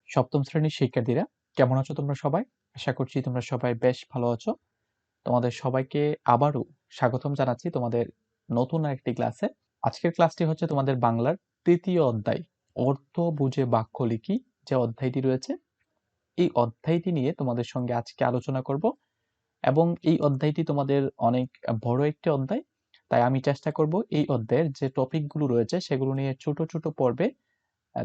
সপ্তম শ্রেণীর শিক্ষার্থীরা কেমন আছো তোমরা সবাই? আশা করছি তোমরা সবাই বেশ ভালো আছো। তোমাদের সবাইকে আবারও স্বাগতম জানাচ্ছি তোমাদের নতুন আরেকটি ক্লাসে। আজকের ক্লাসটি হচ্ছে তোমাদের বাংলার ৩য় অধ্যায় অর্থ বুঝে বাক্য লিখি যে অধ্যায়টি রয়েছে, এই অধ্যায়টি নিয়ে তোমাদের সঙ্গে আজকে আলোচনা করব এবং এই অধ্যায়টি তোমাদের অনেক বড় একটি অধ্যায়। তাই আমি চেষ্টা করব এই অধ্যায়ের যে টপিকগুলো রয়েছে সেগুলো নিয়ে ছোট, ছোট পর্বে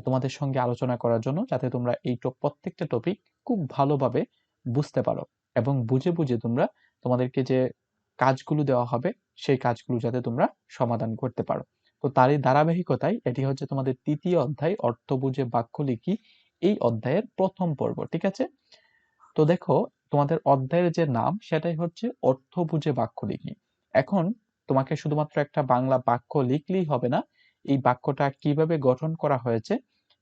তোমাদের সঙ্গে আলোচনা করার জন্য, যাতে তোমরা এই প্রত্যেকটা টপিক খুব ভালোভাবে বুঝতে পারো এবং বুঝে বুঝে তোমরা তোমাদেরকে যে কাজগুলো দেওয়া হবে সেই কাজগুলো যাতে তোমরা সমাধান করতে পারো। তো তারই ধারাবাহিকতায় এটি হচ্ছে তোমাদের ৩য় অধ্যায় অর্থ বুঝে বাক্য লিখি, এই অধ্যায়ের প্রথম পর্ব। ঠিক আছে? তো দেখো, তোমাদের অধ্যায়ের যে নাম সেটাই হচ্ছে অর্থ বুঝে বাক্য লিখি। এখন তোমাকে শুধুমাত্র একটা বাংলা বাক্য লিখলেই হবে না, এই বাক্যটা কিভাবে গঠন করা হয়েছে,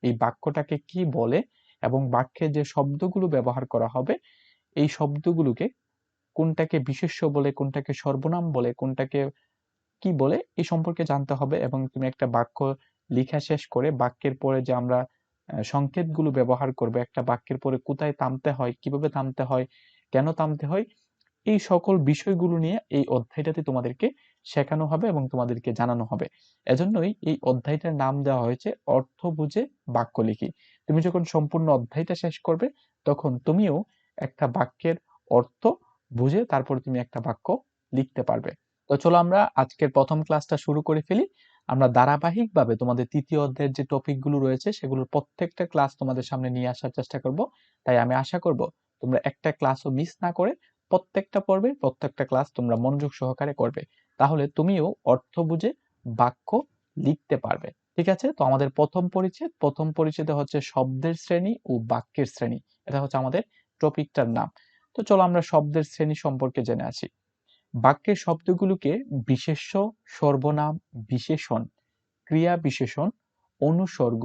এই বাক্যটাকে কি বলে এবং বাক্যে যে শব্দগুলো ব্যবহার করা হবে এই শব্দগুলোকে কোনটাকে বিশেষ্য বলে, কোনটাকে সর্বনাম বলে, কোনটাকে কি বলে এই সম্পর্কে জানতে হবে। এবং তুমি একটা বাক্য লিখা শেষ করে বাক্যের পরে যে আমরা সংকেতগুলো ব্যবহার করবে, একটা বাক্যের পরে কোথায় থামতে হয়, কিভাবে থামতে হয়, কেন থামতে হয়, এই সকল বিষয়গুলো নিয়ে এই অধ্যায়টাতে তোমাদেরকে শেখানো হবে এবং তোমাদেরকে জানানো হবে। এজন্যই এই অধ্যায়টার নাম দেওয়া হয়েছে অর্থ বুঝে বাক্য লিখি। তুমি যখন সম্পূর্ণ অধ্যায়টা শেষ করবে তখন তুমিও একটা বাক্যের অর্থ বুঝে তারপর তুমি একটা বাক্য লিখতে পারবে। তো চলো আমরা আজকের প্রথম ক্লাসটা শুরু করে ফেলি। আমরা ধারাবাহিকভাবে তোমাদের ৩য় অধ্যায়ের যে টপিকগুলো রয়েছে সেগুলোর প্রত্যেকটা ক্লাস তোমাদের সামনে নিয়ে আসার চেষ্টা করব। তাই আমি আশা করব তোমরা একটা ক্লাসও মিস না করে প্রত্যেকটা পর্বে প্রত্যেকটা ক্লাস তোমরা মনোযোগ সহকারে করবে। তাহলে তুমিও অর্থ বুঝে বাক্য লিখতে পারবে। ঠিক আছে? তো আমাদের প্রথম পরিচ্ছেদে হচ্ছে শব্দের শ্রেণী ও বাক্যের শ্রেণী। এটা হচ্ছে আমাদের টপিকটার নাম। তো চলো আমরা শব্দের শ্রেণী সম্পর্কে জেনে আসি। বাক্যের শব্দগুলোকে বিশেষ্য, সর্বনাম, বিশেষণ, ক্রিয়া বিশেষণ, অনুসর্গ,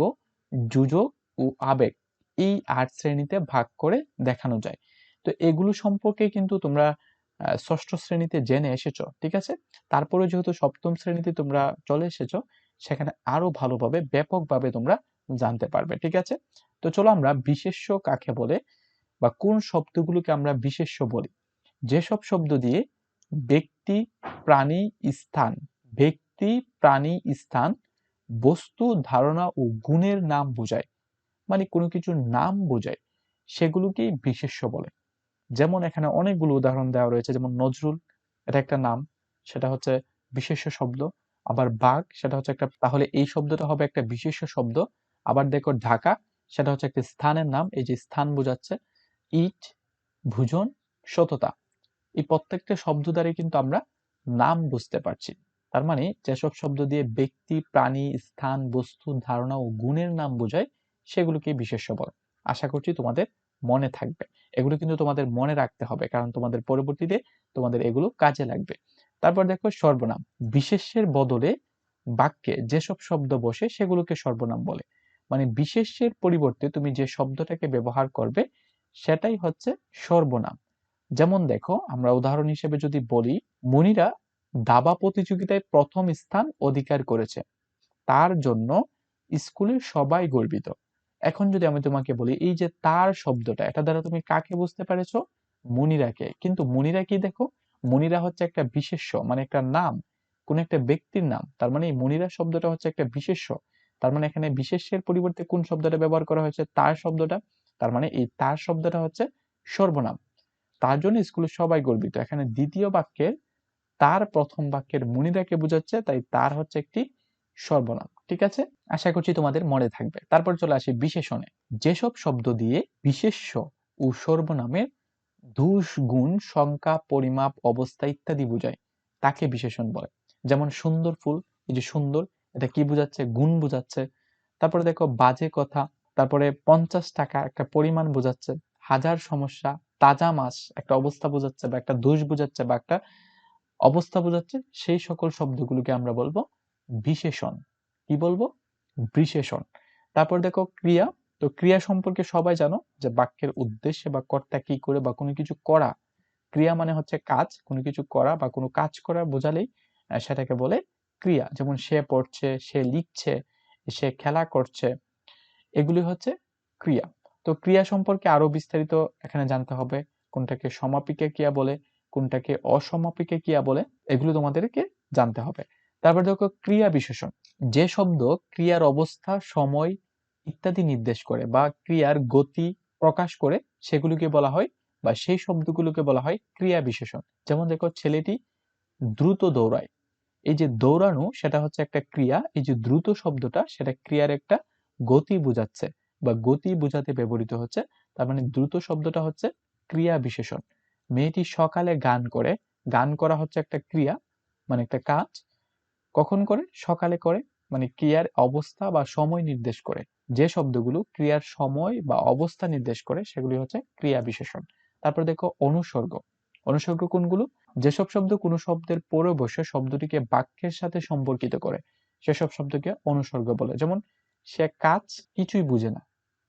যোজক ও আবেগ, এই ৮ শ্রেণীতে ভাগ করে দেখানো যায়। তো এগুলো সম্পর্কে কিন্তু তোমরা ষষ্ঠ শ্রেণীতে জেনে এসেছো। ঠিক আছে? তারপরে যেহেতু সপ্তম শ্রেণীতে তোমরা চলে এসেছো, সেখানে আরো ভালোভাবে ব্যাপকভাবে তোমরা জানতে পারবে। ঠিক আছে? তো চলো আমরা বিশেষ্য কাকে বলে বা কোন শব্দগুলোকে আমরা বিশেষ্য বলি। যেসব শব্দ দিয়ে ব্যক্তি, প্রাণী, স্থান, ব্যক্তি, প্রাণী, স্থান, বস্তু, ধারণা ও গুণের নাম বোঝায়, মানে কোনো কিছুর নাম বোঝায়, সেগুলোকেই বিশেষ্য বলে। যেমন এখানে অনেকগুলো উদাহরণ দেওয়া রয়েছে, যেমন নজরুল, এটা একটা নাম, সেটা হচ্ছে বিশেষ্য শব্দ। আবার বাঘ, সেটা হচ্ছে একটা, তাহলে এই শব্দটা হবে একটা বিশেষ্য শব্দ। আবার দেখো ঢাকা, সেটা হচ্ছে একটা স্থানের নাম, এই যে স্থান বোঝাচ্ছে। ইট, ভোজন, সততা, এই প্রত্যেকটা শব্দ দ্বারাই কিন্তু আমরা নাম বুঝতে পারছি। তার মানে যেসব শব্দ দিয়ে ব্যক্তি, প্রাণী, স্থান, বস্তু, ধারণা ও গুণের নাম বোঝায় সেগুলোকে বিশেষ্য বলে। আশা করছি তোমাদের মনে থাকবে। এগুলো কিন্তু তোমাদের মনে রাখতে হবে, কারণ তোমাদের পরবর্তীতে তোমাদের এগুলো কাজে লাগবে। তারপর দেখো সর্বনাম। বিশেষ্যের বদলে বাক্যে যেসব শব্দ বসে সেগুলোকে সর্বনাম বলে। মানে বিশেষ্যের পরিবর্তে তুমি যে শব্দটাকে ব্যবহার করবে সেটাই হচ্ছে সর্বনাম। যেমন দেখো, আমরা উদাহরণ হিসেবে যদি বলি, মনিরা দাবা প্রতিযোগিতায় প্রথম স্থান অধিকার করেছে, তার জন্য স্কুলের সবাই গর্বিত। এখন যদি আমি তোমাকে বলি, এই যে তার শব্দটা, এটা দ্বারা তুমি কাকে বুঝতে পেরেছো? মনিরাকে। কিন্তু মনিরা কি দেখো, মনিরা হচ্ছে একটা বিশেষ্য, মানে একটা নাম, কোন একটা ব্যক্তির নাম। তার মানে এই মনিরা শব্দটা হচ্ছে একটা বিশেষ্য। তার মানে এখানে বিশেষ্যের পরিবর্তে কোন শব্দটা ব্যবহার করা হয়েছে? তার শব্দটা। তার মানে এই তার শব্দটা হচ্ছে সর্বনাম। তার জন্য স্কুলের সবাই গর্বিত। এখানে দ্বিতীয় বাক্যের তার প্রথম বাক্যের মনিরাকে বোঝাচ্ছে, তাই তার হচ্ছে একটি সর্বনাম। ঠিক আছে? আশা করছি তোমাদের মনে থাকবে। তারপর চলে আসি বিশেষণে। যেসব শব্দ দিয়ে বিশেষ্য ও সর্বনামের ধূস, গুণ, সংখ্যা, পরিমাপ, অবস্থা ইত্যাদি বোঝায় তাকে বিশেষণ বলে। যেমন সুন্দর ফুল, এই যে সুন্দর, এটা কি বোঝাচ্ছে? গুণ বোঝাচ্ছে। তারপরে দেখো বাজে কথা, তারপরে 50 টাকা একটা পরিমাণ বোঝাচ্ছে। হাজার সমস্যা, তাজা মাছ একটা অবস্থা বোঝাচ্ছে বা একটা দোষ বোঝাচ্ছে বা একটা অবস্থা বোঝাচ্ছে। সেই সকল শব্দগুলোকে আমরা বলবো বিশেষণ। কি বলবো? বিশেষণ। তারপর দেখো ক্রিয়া। তো ক্রিয়া সম্পর্কে সবাই জানো যে বাক্যের উদ্দেশ্যে বা কর্তা কি করে বা কোনো কিছু করা। ক্রিয়া মানে হচ্ছে কাজ, কোনো কিছু করা বা কোনো কাজ করা বোঝালেই সেটাকে বলে ক্রিয়া। যেমন সে পড়ছে, সে লিখছে, সে খেলা করছে, এগুলি হচ্ছে ক্রিয়া। তো ক্রিয়া সম্পর্কে আরো বিস্তারিত এখানে জানতে হবে, কোনটাকে সমাপিকা ক্রিয়া বলে, কোনটাকে অসমাপিকা ক্রিয়া বলে, এগুলো তোমাদেরকে জানতে হবে। তারপর দেখো ক্রিয়া বিশেষণ, যে শব্দ ক্রিয়ার অবস্থা, সময় ইত্যাদি নির্দেশ করে বা ক্রিয়ার গতি প্রকাশ করে সেগুলোকে বলা হয়, বা সেই শব্দগুলোকে বলা হয় ক্রিয়া বিশেষণ। যেমন দেখো, ছেলেটি দ্রুত দৌড়ায়, এই যে দৌড়ানো সেটা হচ্ছে একটা ক্রিয়া, এই যে দ্রুত শব্দটা সেটা ক্রিয়ার একটা গতি বোঝাচ্ছে বা গতি বোঝাতে ব্যবহৃত হচ্ছে। তার মানে দ্রুত শব্দটা হচ্ছে ক্রিয়া বিশেষণ। মেয়েটি সকালে গান করে, গান করা হচ্ছে একটা ক্রিয়া, মানে একটা কাজ। কখন করে? সকালে করে, মানে ক্রিয়ার অবস্থা বা সময় নির্দেশ করে। যে শব্দগুলো ক্রিয়ার সময় বা অবস্থা নির্দেশ করে সেগুলি হচ্ছে ক্রিয়া বিশেষণ। তারপর দেখো অনুসর্গ। অনুসর্গ কোনগুলো? যেসব শব্দ কোনো শব্দের পরে বসে শব্দটিকে বাক্যের সাথে সম্পর্কিত করে সেসব শব্দকে অনুসর্গ বলে। যেমন সে কাজ কিছুই বুঝে না,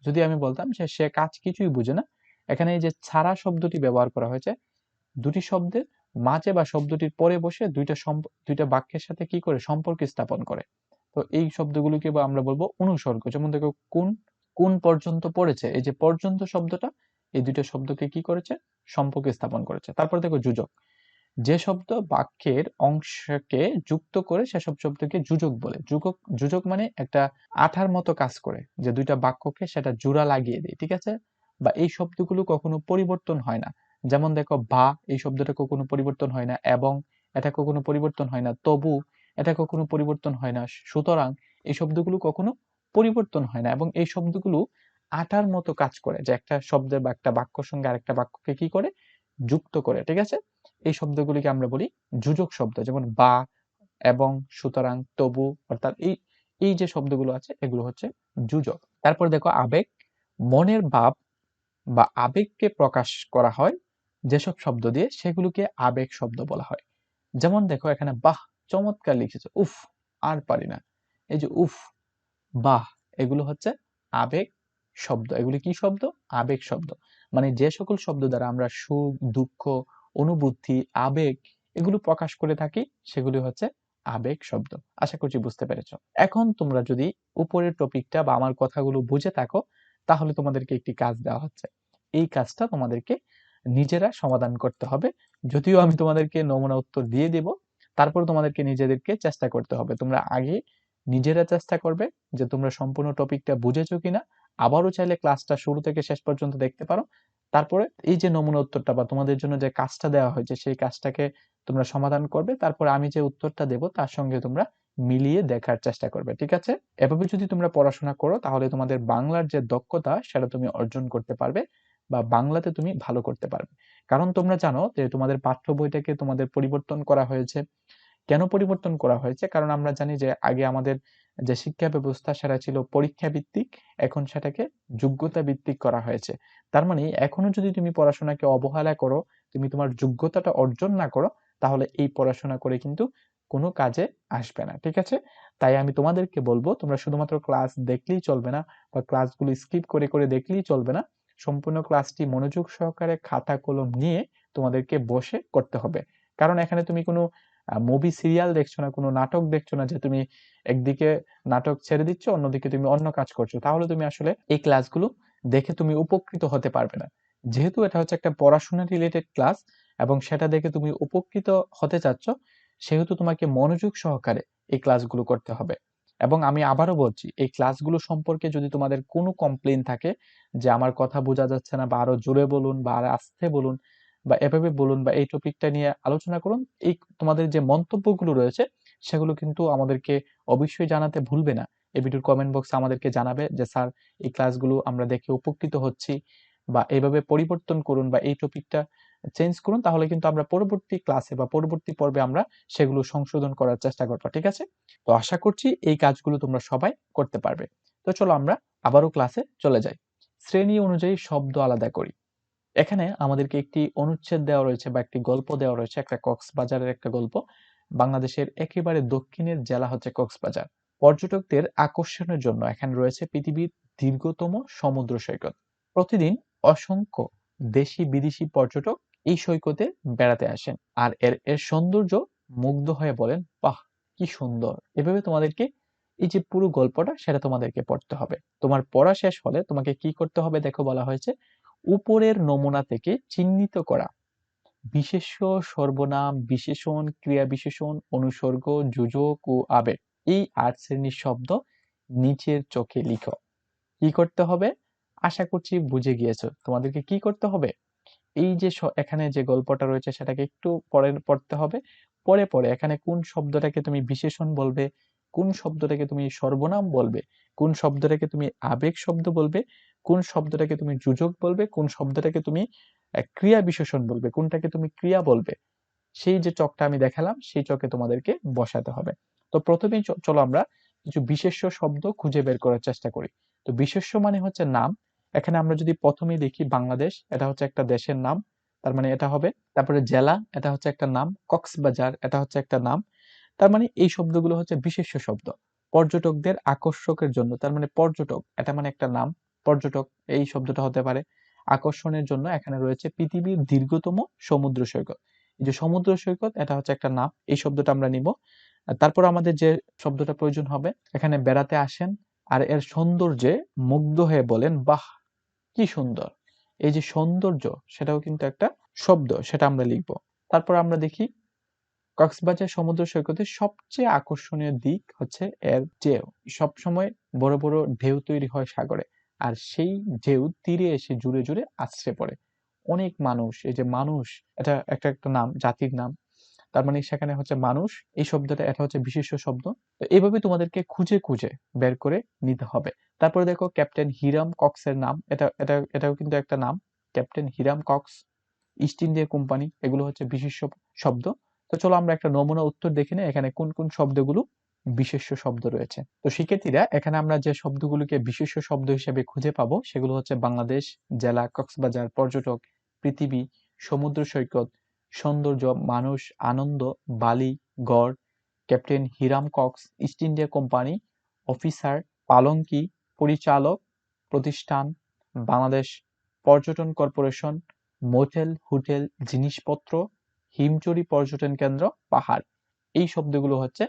যদি আমি বলতাম সে কাজ কিছুই বুঝে না, এখানে এই যে ছাড়া শব্দটি ব্যবহার করা হয়েছে দুটি শব্দের মাঝে বা শব্দটির পরে বসে দুইটা বাক্যের সাথে কি করে সম্পর্ক স্থাপন করে। তো এই শব্দগুলোকে বা আমরা বলবো অনুসর্গ। যেমন দেখো, কোন কোন পর্যন্ত পড়েছে, এই যে পর্যন্ত শব্দটা এই দুইটা শব্দকে কি করেছে? সম্পর্ক স্থাপন করেছে। তারপর দেখো যোজক, যে শব্দ বাক্যের অংশকে যুক্ত করে সেসব শব্দকে যোজক বলে। যোজক যোজক মানে একটা আঠার মতো কাজ করে, যে দুইটা বাক্যকে সেটা জোড়া লাগিয়ে দেয়, ঠিক আছে। বা এই শব্দগুলো কখনো পরিবর্তন হয় না। যেমন দেখো, বা এই শব্দটা কখনো পরিবর্তন হয় না, এবং এটা কখনো পরিবর্তন হয় না, তবু এটা কখনো পরিবর্তন হয় না, সুতরাং এই শব্দগুলো কখনো পরিবর্তন হয় না। এবং এই শব্দগুলো আঠার মতো কাজ করে, যে একটা শব্দের বা একটা বাক্যর সঙ্গে আরেকটা বাক্যকে কি করে? যুক্ত করে, ঠিক আছে। এই শব্দগুলিকে আমরা বলি যোজক শব্দ। যেমন বা, এবং, সুতরাং, তবু, অর্থাৎ এই এই যে শব্দগুলো আছে এগুলো হচ্ছে যোজক। তারপর দেখো আবেগ, মনের ভাব বা আবেগকে প্রকাশ করা হয় যেসব শব্দ দিয়ে সেগুলোকে আবেগ শব্দ বলা হয়। যেমন দেখো এখানে বাহ, চমৎকার লিখেছে, উফ, আর পারি না, এই যে উফ, বাহ, এগুলো হচ্ছে আবেগ শব্দ। এগুলি কি শব্দ? আবেগ শব্দ। মানে যে সকল শব্দ দ্বারা আমরা সুখ, দুঃখ, অনুভূতি, আবেগ এগুলো প্রকাশ করে থাকি সেগুলি হচ্ছে আবেগ শব্দ। আশা করছি বুঝতে পেরেছো। এখন তোমরা যদি উপরের টপিকটা বা আমার কথাগুলো বুঝে থাকো তাহলে তোমাদেরকে একটি কাজ দেওয়া হচ্ছে। এই কাজটা তোমাদেরকে নিজেরা সমাধান করতে হবে। যদিও আমি তোমাদেরকে নমুনা উত্তর দিয়ে দেব, তারপর তোমাদেরকে নিজেদেরকে চেষ্টা করতে হবে। তোমরা আগে নিজেরা চেষ্টা করবে যে তোমরা সম্পূর্ণ টপিকটা বুঝেছো কিনা। আবারও চাইলে ক্লাসটা শুরু থেকে শেষ পর্যন্ত দেখতে পারো। তারপরে এই যে নমুনা উত্তরটা বা তোমাদের জন্য যে কাজটা দেওয়া হয়েছে সেই কাজটাকে তোমরা সমাধান করবে। তারপর আমি যে উত্তরটা দেব তার সঙ্গে তোমরা মিলিয়ে দেখার চেষ্টা করবে, ঠিক আছে। এভাবে যদি তোমরা পড়াশোনা করো তাহলে তোমাদের বাংলার যে দক্ষতা সেটা তুমি অর্জন করতে পারবে বা বাংলাতে তুমি ভালো করতে পারবে। কারণ তোমরা জানো যে তোমাদের পাঠ্য বইটাকে তোমাদের পরিবর্তন করা হয়েছে। কেন পরিবর্তন করা হয়েছে? কারণ আমরা জানি যে আগে আমাদের যে শিক্ষা ব্যবস্থা সেটা ছিল পরীক্ষা ভিত্তিক, এখন সেটাকে যোগ্যতা ভিত্তিক করা হয়েছে। তার মানে এখনো যদি তুমি পড়াশোনাকে অবহেলা করো, তুমি তোমার যোগ্যতাটা অর্জন না করো, তাহলে এই পড়াশোনা করে কিন্তু কোনো কাজে আসবে না, ঠিক আছে। তাই আমি তোমাদেরকে বলবো তোমরা শুধুমাত্র ক্লাস দেখলেই চলবে না বা ক্লাসগুলো স্কিপ করে করে দেখলেই চলবে না। সম্পূর্ণ ক্লাসটি মনোযোগ সহকারে খাতা কলম নিয়ে তোমাদেরকে বসে করতে হবে। কারণ এখানে তুমি কোনো মুভি সিরিয়াল দেখছো না, কোনো নাটক দেখছো না যে তুমি একদিকে নাটক ছেড়ে দিচ্ছ অন্যদিকে তুমি অন্য কাজ করছো, তাহলে তুমি আসলে এই ক্লাসগুলো দেখে তুমি উপকৃত হতে পারবে না। যেহেতু এটা হচ্ছে একটা পড়াশোনা রিলেটেড ক্লাস এবং সেটা দেখে তুমি উপকৃত হতে চাচ্ছ, সেহেতু তোমাকে মনোযোগ সহকারে এই ক্লাসগুলো করতে হবে। এবং আমি আবারও বলছি, এই ক্লাসগুলো সম্পর্কে যদি তোমাদের কোনো কমপ্লেইন থাকে যে আমার কথা বোঝা যাচ্ছে না বা আরো জোরে বলুন বা আরো আস্তে বলুন বা এভাবে বলুন বা এই টপিকটা নিয়ে আলোচনা করুন, এই তোমাদের যে মন্তব্যগুলো রয়েছে সেগুলো কিন্তু আমাদেরকে অবশ্যই জানাতে ভুলবে না। এই ভিডিওর কমেন্ট বক্সে আমাদেরকে জানাবে যে স্যার এই ক্লাসগুলো আমরা দেখে উপকৃত হচ্ছি, বা এইভাবে পরিবর্তন করুন বা এই টপিকটা চেঞ্জ করুন, তাহলে কিন্তু আমরা পরবর্তী ক্লাসে বা পরবর্তী পর্বে আমরা সেগুলো সংশোধন করার চেষ্টা করবো, ঠিক আছে। তো আশা করছি এই কাজগুলো তোমরা সবাই করতে পারবে। তো চলো আমরা আবারও ক্লাসে চলে যাই। শ্রেণী অনুযায়ী শব্দ আলাদা করি। এখানে আমাদেরকে একটি অনুচ্ছেদ দেওয়া রয়েছে বা একটি গল্প দেওয়া রয়েছে, একটা কক্সবাজারের একটা গল্প। বাংলাদেশের একেবারে দক্ষিণের জেলা হচ্ছে কক্সবাজার। পর্যটকদের আকর্ষণের জন্য এখানে রয়েছে পৃথিবীর দীর্ঘতম সমুদ্র সৈকত। প্রতিদিন অসংখ্য দেশি বিদেশি পর্যটক এই সৈকতে বেড়াতে আসেন আর এর এর সৌন্দর্য মুগ্ধ হয়ে বলেন, বাহ, কি সুন্দর। এভাবে তোমাদেরকে এই যে পুরো গল্পটা সেটা তোমাদেরকে পড়তে হবে। তোমার পড়া শেষ হলে তোমাকে কি করতে হবে দেখো, বলা হয়েছে উপরের নমুনা থেকে চিহ্নিত করা বিশেষ্য, সর্বনাম, বিশেষণ, ক্রিয়া বিশেষণ, অনুসর্গ, যোজক ও আবেগ এই ৮ শ্রেণীর শব্দ নিচের চোখে লিখো। কি করতে হবে? আশা করছি বুঝে গিয়েছো। তোমাদেরকে কি করতে হবে? এই যে এখানে যে গল্পটা রয়েছে সেটাকে একটু পড়তে হবে। পরে এখানে কোন শব্দটাকে তুমি বিশেষণ বলবে, কোন শব্দটাকে তুমি সর্বনাম বলবে, কোন শব্দটাকে তুমি আবেগ শব্দ বলবে, কোন শব্দটাকে তুমি যোজক বলবে, কোন শব্দটাকে তুমি ক্রিয়া বিশেষণ বলবে, কোনটাকে তুমি ক্রিয়া বলবে, সেই যে চকটা আমি দেখালাম সেই চকে তোমাদেরকে বসাতে হবে। তো প্রথমেই চলো আমরা কিছু বিশেষ্য শব্দ খুঁজে বের করার চেষ্টা করি। তো বিশেষ্য মানে হচ্ছে নাম। এখানে আমরা যদি প্রথমেই দেখি বাংলাদেশ, এটা হচ্ছে একটা দেশের নাম, তার মানে এটা হবে। তারপরে জেলা, এটা হচ্ছে একটা নাম। কক্সবাজার, এটা হচ্ছে একটা নাম। তার মানে এই শব্দগুলো হচ্ছে বিশেষ্য শব্দ। পর্যটকদের আকর্ষকের জন্য, তার মানে পর্যটক, এটা মানে একটা নাম। পর্যটক এই শব্দটা হতে পারে। আকর্ষণের জন্য এখানে রয়েছে পৃথিবীর দীর্ঘতম সমুদ্র সৈকত। এই যে সমুদ্র সৈকত, এটা হচ্ছে একটা নাম। এই শব্দটা আমরা নিব। তারপর আমাদের যে শব্দটা প্রয়োজন হবে, এখানে বেড়াতে আসেন আর এর সৌন্দর্যে মুগ্ধ হয়ে বলেন, বাহ কি সুন্দর। এই যে সৌন্দর্য, সেটাও কিন্তু একটা শব্দ, সেটা আমরা লিখব। তারপর আমরা দেখি কক্সবাজার সমুদ্র সৈকতের সবচেয়ে আকর্ষণীয় দিক হচ্ছে এর ঢেউ। সবসময় বড় বড় ঢেউ তৈরি হয় সাগরে, আর সেই ঢেউ তীরে এসে জুড়ে জুড়ে আছড়ে পড়ে। অনেক মানুষ, এই যে মানুষ, এটা একটা নাম, জাতির নাম। তার মানে সেখানে হচ্ছে মানুষ, এই শব্দটা এটা হচ্ছে বিশেষ্য শব্দ। তো এইভাবে তোমাদেরকে খুঁজে খুঁজে বের করে নিতে হবে। তারপরে দেখো ক্যাপ্টেন হিরাম কক্সের নাম, এটাও কিন্তু একটা নাম। Captain Hiram Cox, East India Company, এগুলো হচ্ছে বিশেষ্য শব্দ। তো চলো আমরা একটা নমুনা উত্তর দেখে নিই এখানে কোন কোন শব্দগুলো বিশেষ্য শব্দ রয়েছে। তো শিক্ষার্থীরা, এখানে আমরা যে শব্দগুলোকে বিশেষ্য শব্দ হিসেবে খুঁজে পাবো সেগুলো হচ্ছে বাংলাদেশ, জেলা, কক্সবাজার, পর্যটক, পৃথিবী, সমুদ্র সৈকত, সৌন্দর্য, মানুষ, আনন্দ, বালি, গড়, captain Hiram Cox, East India company, officer, পালঙ্কি, পরিচালক, প্রতিষ্ঠান, বাংলাদেশ পর্যটন কর্পোরেশন, মোটেল, হোটেল, জিনিসপত্র, হিমচরি পর্যটন কেন্দ্র, পাহাড়। এই শব্দগুলো হচ্ছে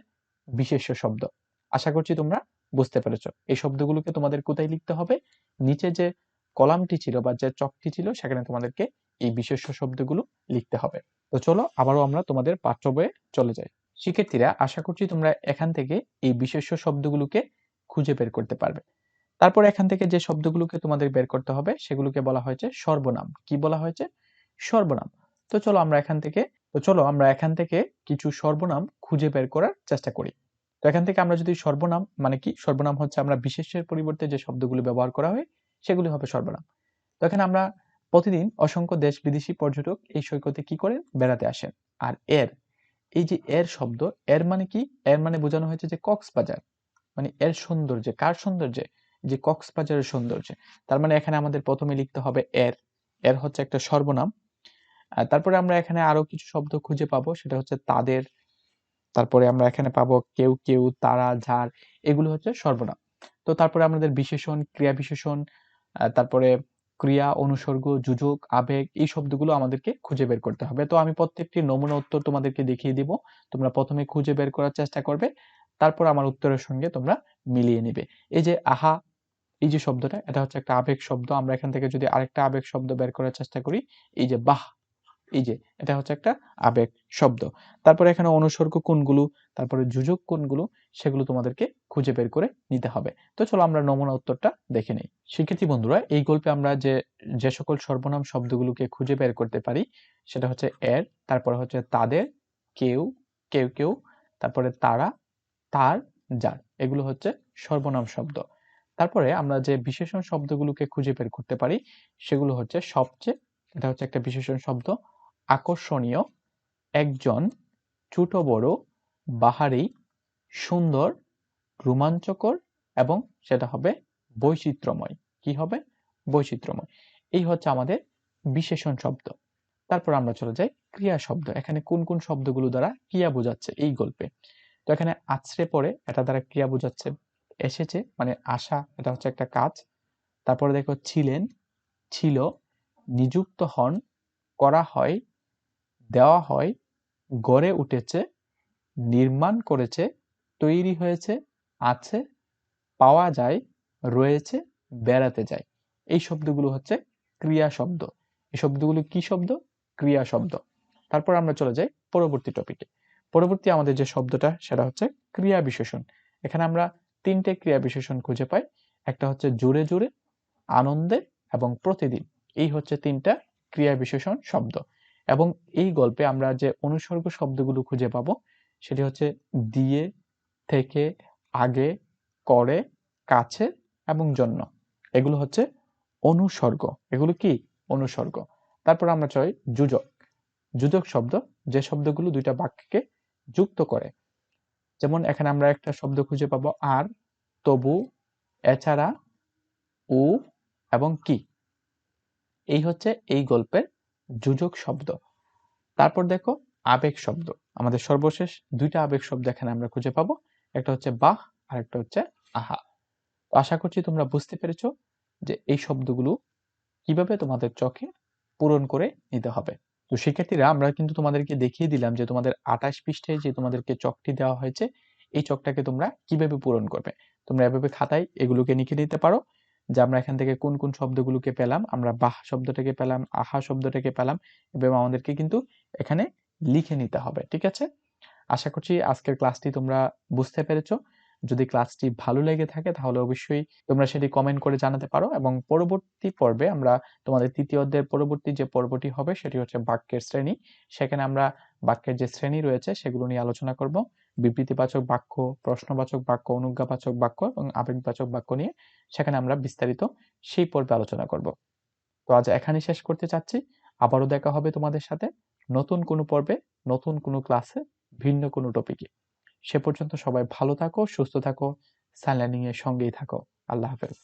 বিশেষ্য শব্দ। আশা করছি তোমরা বুঝতে পেরেছো। এই শব্দগুলোকে তোমাদের কোথায় লিখতে হবে? নিচে যে কলামটি ছিল বা যে চকটি ছিল সেখানে তোমাদেরকে এই বিশেষ্য শব্দগুলো লিখতে হবে। তো চলো আবারও আমরা তোমাদের পাঠ্য বইয়ে চলে যাই। শিক্ষার্থীরা, আশা করছি তোমরা এখান থেকে এই বিশেষ্য শব্দগুলোকে খুঁজে বের করতে পারবে। তারপর এখান থেকে যে শব্দগুলোকে তোমাদের বের করতে হবে সেগুলোকে বলা হয়েছে সর্বনাম। কি বলা হয়েছে? সর্বনাম। তো চলো আমরা এখান থেকে কিছু সর্বনাম খুঁজে বের করার চেষ্টা করি। তো এখান থেকে আমরা যদি সর্বনাম মানে কি, সর্বনাম হচ্ছে আমরা বিশেষ্যের পরিবর্তে যে শব্দগুলো ব্যবহার করা হয় সেগুলি হবে সর্বনাম। তো এখানে আমরা প্রতিদিন অসংখ্য দেশ বিদেশি পর্যটক এই সৈকতে কি করেন? বেড়াতে আসেন। আর এই যে এর শব্দ, এর মানে কি? এর মানে বোঝানো হয়েছে যে কক্সবাজার, মানে এর সৌন্দর্যে, কার সৌন্দর্যে? যে কক্সবাজারের সৌন্দর্যে। তার মানে এখানে আমাদের প্রথমে লিখতে হবে এর হচ্ছে একটা সর্বনাম। তারপরে আমরা এখানে আরো কিছু শব্দ খুঁজে পাবো, সেটা হচ্ছে তাদের। তারপরে আমরা এখানে পাবো কেউ কেউ, তারা, যার, এগুলো হচ্ছে সর্বনাম। তো তারপরে আমাদের বিশেষণ, ক্রিয়া বিশেষণ, তারপরে ক্রিয়া, অনুসর্গ, যোজক, আবেগ, এই শব্দগুলো আমাদেরকে খুঁজে বের করতে হবে। তো আমি প্রত্যেকটি নমুনা উত্তর তোমাদেরকে দেখিয়ে দিব। তোমরা প্রথমে খুঁজে বের করার চেষ্টা করবে, তারপর আমার উত্তরের সঙ্গে তোমরা মিলিয়ে নিবে। এই যে আহা, এই যে শব্দটা, এটা হচ্ছে একটা আবেগ শব্দ। আমরা এখান থেকে যদি আরেকটা আবেগ শব্দ বের করার চেষ্টা করি, এই যে বাহ, এই যে এটা হচ্ছে একটা আবেগ শব্দ। তারপরে এখানে অনুসর্গ কোনগুলো, তারপরে যোজক কোনগুলো, সেগুলো তোমাদেরকে খুঁজে বের করে নিতে হবে। তো চলো আমরা নমুনা উত্তরটা দেখে নিই। শিক্ষার্থী বন্ধুরা, এই গল্পে আমরা যে যে সকল সর্বনাম শব্দগুলোকে খুঁজে বের করতে পারি সেটা হচ্ছে এর, তারপরে হচ্ছে তাদের, কেউ, কেউ কেউ, তারপরে তারা, তার, যার, এগুলো হচ্ছে সর্বনাম শব্দ। তারপরে আমরা যে বিশেষণ শব্দগুলোকে খুঁজে বের করতে পারি সেগুলো হচ্ছে সবচেয়ে, এটা হচ্ছে একটা বিশেষণ শব্দ। আকর্ষণীয়, একজন, ছোট বড়, বাহারি, সুন্দর, রোমাঞ্চকর, এবং সেটা হবে বৈচিত্র্যময়। কি হবে? বৈচিত্র্যময়। এই হচ্ছে আমাদের বিশেষণ শব্দ। তারপর আমরা চলে যাই ক্রিয়া শব্দ। এখানে কোন কোন শব্দগুলো দ্বারা ক্রিয়া বোঝাচ্ছে এই গল্পে? তো এখানে আছড়ে পড়ে, এটা দ্বারা ক্রিয়া বোঝাচ্ছে। এসেছে মানে আসা, এটা হচ্ছে একটা কাজ। তারপরে দেখো ছিলেন, ছিল, নিযুক্ত হন, করা হয়, দেওয়া হয়, গড়ে উঠেছে, নির্মাণ করেছে, তৈরি হয়েছে, আছে, পাওয়া যায়, রয়েছে, বেড়াতে যায়। এই শব্দগুলো হচ্ছে ক্রিয়া শব্দ। এই শব্দগুলো কি শব্দ? ক্রিয়া শব্দ। তারপর আমরা চলে যাই পরবর্তী টপিকে। পরবর্তী আমাদের যে শব্দটা সেটা হচ্ছে ক্রিয়া বিশেষণ। এখানে আমরা 3টে ক্রিয়া বিশেষণ খুঁজে পাই। একটা হচ্ছে জোরে জোরে, আনন্দে এবং প্রতিদিন। এই হচ্ছে 3টা ক্রিয়া বিশেষণ শব্দ। এবং এই গল্পে আমরা যে অনুসর্গ শব্দগুলো খুঁজে পাবো সেটি হচ্ছে দিয়ে, থেকে, আগে, করে, কাছে এবং জন্য। এগুলো হচ্ছে অনুসর্গ। এগুলো কি? অনুসর্গ। তারপর আমরা চাই যোজক। যোজক শব্দ যে শব্দগুলো দুইটা বাক্যকে যুক্ত করে। যেমন এখানে আমরা একটা শব্দ খুঁজে পাবো আর, তবু, এছাড়া, ও এবং কি। এই হচ্ছে এই গল্পের যোজক শব্দ। তারপর দেখো আবেগ শব্দ। আমাদের সর্বশেষ 2টা আবেগ শব্দ এখানে আমরা খুঁজে পাবো। একটা হচ্ছে বাহ আর একটা হচ্ছে আহা। তো আশা করছি তোমরা বুঝতে পেরেছো যে এই শব্দগুলো কিভাবে তোমাদের চোখে পূরণ করে নিতে হবে। তো শিক্ষার্থীরা আমরা কিন্তু তোমাদেরকে দেখিয়ে দিলাম যে তোমাদের 28 পৃষ্ঠায় যে তোমাদেরকে চকটি দেওয়া হয়েছে এই চকটাকে তোমরা কিভাবে পূরণ করবে। তোমরা এভাবে খাতায় এগুলোকে লিখে নিতে পারো যে আমরা এখান থেকে কোন কোন শব্দগুলোকে পেলাম। আমরা বাহ শব্দটাকে পেলাম, আহা শব্দটাকে পেলাম এবং আমাদেরকে কিন্তু এখানে লিখে নিতে হবে। ঠিক আছে? আশা করছি আজকের ক্লাসটি তোমরা বুঝতে পেরেছো। যদি ক্লাসটি ভালো লেগে থাকে তাহলে অবশ্যই তোমরা সেটি কমেন্ট করে জানাতে পারো এবং পরবর্তী পর্বে আমরা তোমাদের 3য় অধ্যায়ের পরবর্তী যে পর্বটি হবে সেটি হচ্ছে বাক্যের শ্রেণী। সেখানে আমরা বাক্যের যে শ্রেণী রয়েছে সেগুলো নিয়ে আলোচনা করব। বিবৃতিবাচক বাক্য, প্রশ্নবাচক বাক্য, অনুজ্ঞাবাচক বাক্য এবং আবেগবাচক বাক্য নিয়ে সেখানে আমরা বিস্তারিত সেই পর্বে আলোচনা করব। তো আজ এখানেই শেষ করতে চাচ্ছি। আবারও দেখা হবে তোমাদের সাথে নতুন কোনো পর্বে, নতুন কোনো ক্লাসে, ভিন্ন কোনো টপিকে। সে পর্যন্ত সবাই ভালো থাকো, সুস্থ থাকো, সান লার্নিং এর সঙ্গেই থাকো। আল্লাহ হাফেজ।